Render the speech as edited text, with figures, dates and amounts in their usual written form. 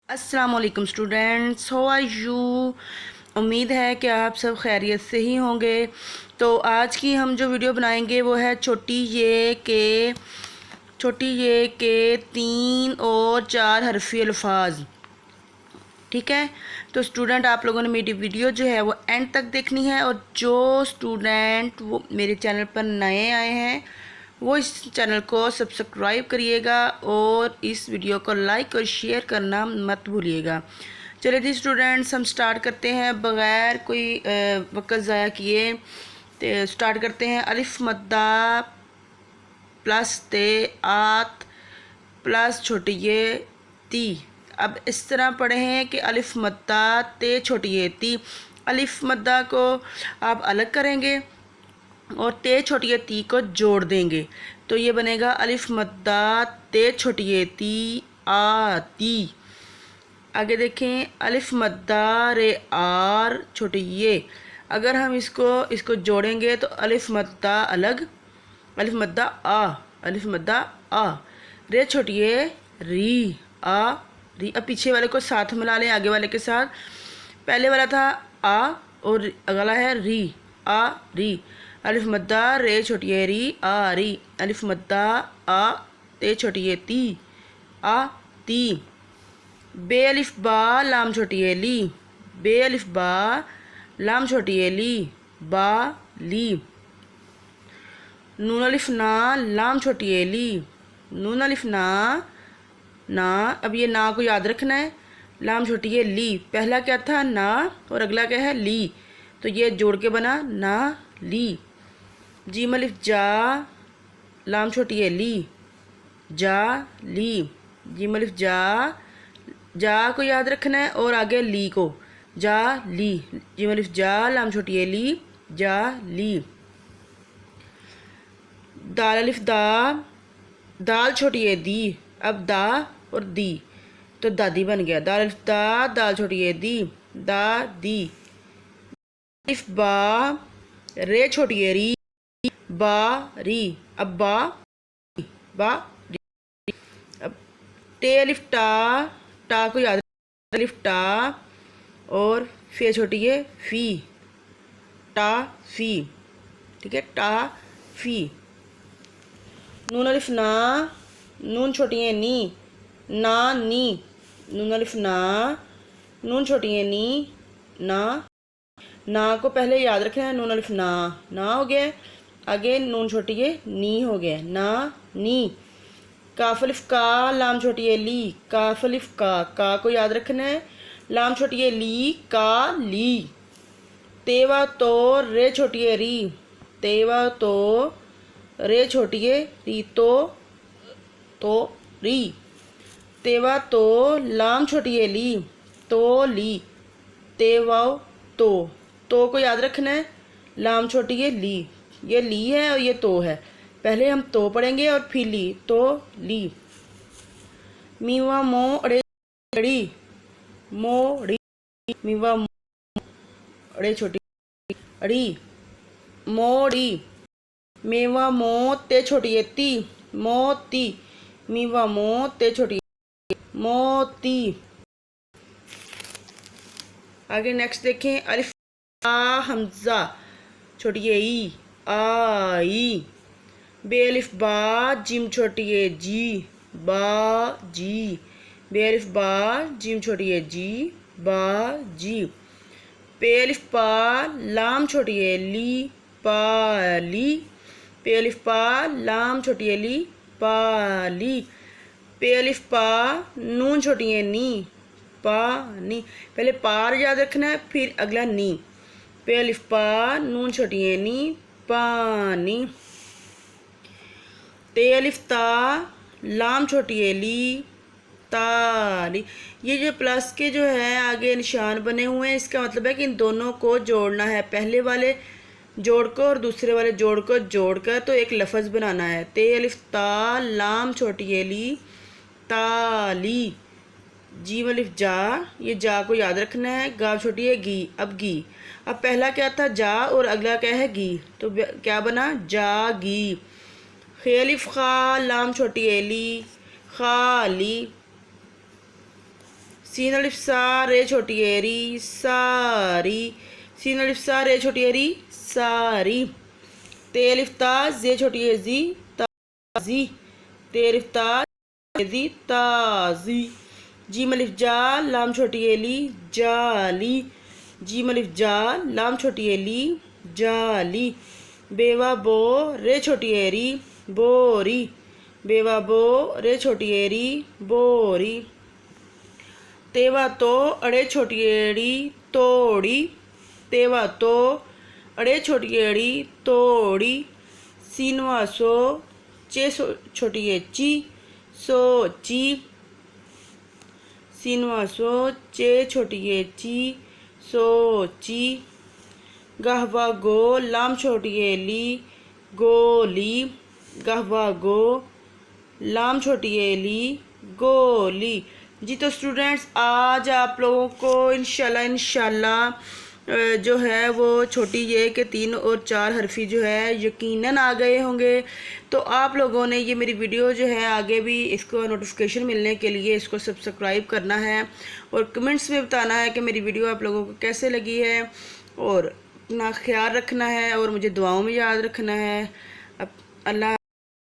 अस्सलाम वालेकुम students, how are you. उम्मीद है कि आप सब खैरियत से ही होंगे। तो आज की हम जो वीडियो बनाएंगे वो है छोटी ये के 3 और 4 हरफी अल्फाज। ठीक है, तो स्टूडेंट आप लोगों ने मेरी वीडियो जो है वो एंड तक देखनी है, और जो स्टूडेंट वो मेरे चैनल पर नए आए हैं वो इस चैनल को सब्सक्राइब करिएगा और इस वीडियो को लाइक और शेयर करना मत भूलिएगा। चलिए जी स्टूडेंट्स, हम स्टार्ट करते हैं बग़ैर कोई वक्त ज़ाया किए। तो स्टार्ट करते हैं। अलिफ मद्दा प्लस ते आत प्लस छोटी ये ती। अब इस तरह पढ़े हैं कि अलिफ मद्दा ते छोटी ये ती। अलिफ मद्दा को आप अलग करेंगे और ते छोटी ती को जोड़ देंगे, तो ये बनेगा अलिफ मद्दा ते छोटी ती आती। आगे देखें, अलिफ मद्दा रे आर छोटी ये। अगर हम इसको जोड़ेंगे तो अलिफ मद्दा अलग, अलिफ मद्दा आ, अलिफ मद्दा आ, रे छोटी ये री आ री। अब पीछे वाले को साथ मिला लें आगे वाले के साथ। पहले वाला था आ और अगला है री, आ री। अलिफ मद्दा रे छोटी है री आ री। अलिफ मद्दा आ ते छोटी है ती आ ती। बे अलिफ बा लाम छोटी है ली, बे अलिफ बा लाम छोटी है ली बा ली। नून अलिफ ना लाम छोटी है ली, नून अलिफ ना ना। अब ये ना को याद रखना है। लाम छोटी है ली, पहला क्या था ना और अगला क्या है ली, तो ये जोड़ के बना ना ली। जीम अलिफ जा लाम छोटी है ली जा ली। जीम अलिफ जा को याद रखना है और आगे ली को जा ली। जीम अलिफ जा लाम छोटी है ली जा ली। दाल अलिफ दा दाल छोटी है दी। अब दा और दी तो दादी बन गया। दाल अलिफ दा दाल छोटी है दी दा दी। अलिफ बा रे छोटी है री बा री। अब बा री। अब टे अलिफ टा टा को याद रखना, अलिफ टा और फे छोटी है फी टा फी। ठीक है, टा फी। नून अलिफ ना नून छोटी है नी ना नी। नून अलिफ ना नून छोटी है नी ना। ना को पहले याद रखना है, नून अलिफ ना हो गया। आगे नून छोटी है नी हो गया ना नी। काफ अलिफ का लाम छोटी है ली, काफ अलिफ का को याद रखना है। लाम छोटी है ली का ली। तेवा तो रे छोटी है री, तेवा तो रे छोटी है री तो री। तेवा तो लाम छोटी है ली तो ली। तेवा तो को याद रखना है। लाम छोटी है ली, ये ली है और ये तो है। पहले हम तो पढ़ेंगे और फिर ली तो ली। मीवा मो अड़े अड़ी मोड़ी। मीवा अड़े छोटी अड़ी मोड़ी। मेवा मोते छोटी है ती मोती। मीवा मोते छोटी मोती। आगे नेक्स्ट देखें, अलिफ आ हमजा छोटी है ई आई। बे अलिफ बा जिम छोटी है जी बा जी। बे अलिफ बा जिम छोटी है जी बा जी। पे अलिफ पा लाम छोटी है ली पा ली। पे अलिफ पा लाम छोटी है ली पा ली। पे अलिफ पा नून छोटी है नी पा नी। पहले पार याद रखना है फिर अगला नी। पे अलिफ पा नून छोटी है नी पानी। ते अलिफ ता लाम छोटी है ली ताली। ये जो प्लस के जो है आगे निशान बने हुए हैं, इसका मतलब है कि इन दोनों को जोड़ना है। पहले वाले जोड़ को और दूसरे वाले जोड़ को जोड़कर तो एक लफ्ज़ बनाना है। ते अलिफ ता लाम छोटी है ली ताली। जीम अलिफ जा, ये जा को याद रखना है। गा छोटी है गी, अब गी। अब पहला क्या था जा और अगला क्या है गी, तो क्या बना जागी। खे अलिफ खा लाम छोटी है ली खाली। सीन अलिफ सा रे छोटी ए री सारी, सीन अलिफ सा रे छोटी ए री सारी। ते अलिफ ता जे छोटी ए जी ताजी, ते अलिफ ता जी ताजी। जीम अलिफ जा लाम छोटी ए ली जाली, जीम अलिफ जा लाम छोटी ए ली जाली। बेवा बो रे छोटी ए री बोरी, बेवा बो रे छोटी ए री बोरी। तेवा तो अड़े छोटी एड़ी तोड़ी, तेवा तो अड़े छोटी एड़ी तोड़ी। सीनवा सो चे छोटी ए ची सोची, सीनवा सो चे छोटी ए ची सोची। गहवा गो लाम छोटी ए ली गोली, गहवा गो लाम छोटी ए ली गोली। जी तो स्टूडेंट्स आज आप लोगों को इंशाल्लाह जो है वो छोटी ये के 3 और 4 हरफी जो है यकीनन आ गए होंगे। तो आप लोगों ने ये मेरी वीडियो जो है आगे भी इसको नोटिफिकेशन मिलने के लिए इसको सब्सक्राइब करना है और कमेंट्स में बताना है कि मेरी वीडियो आप लोगों को कैसे लगी है और अपना ख्याल रखना है और मुझे दुआओं में याद रखना है। अब अल्लाह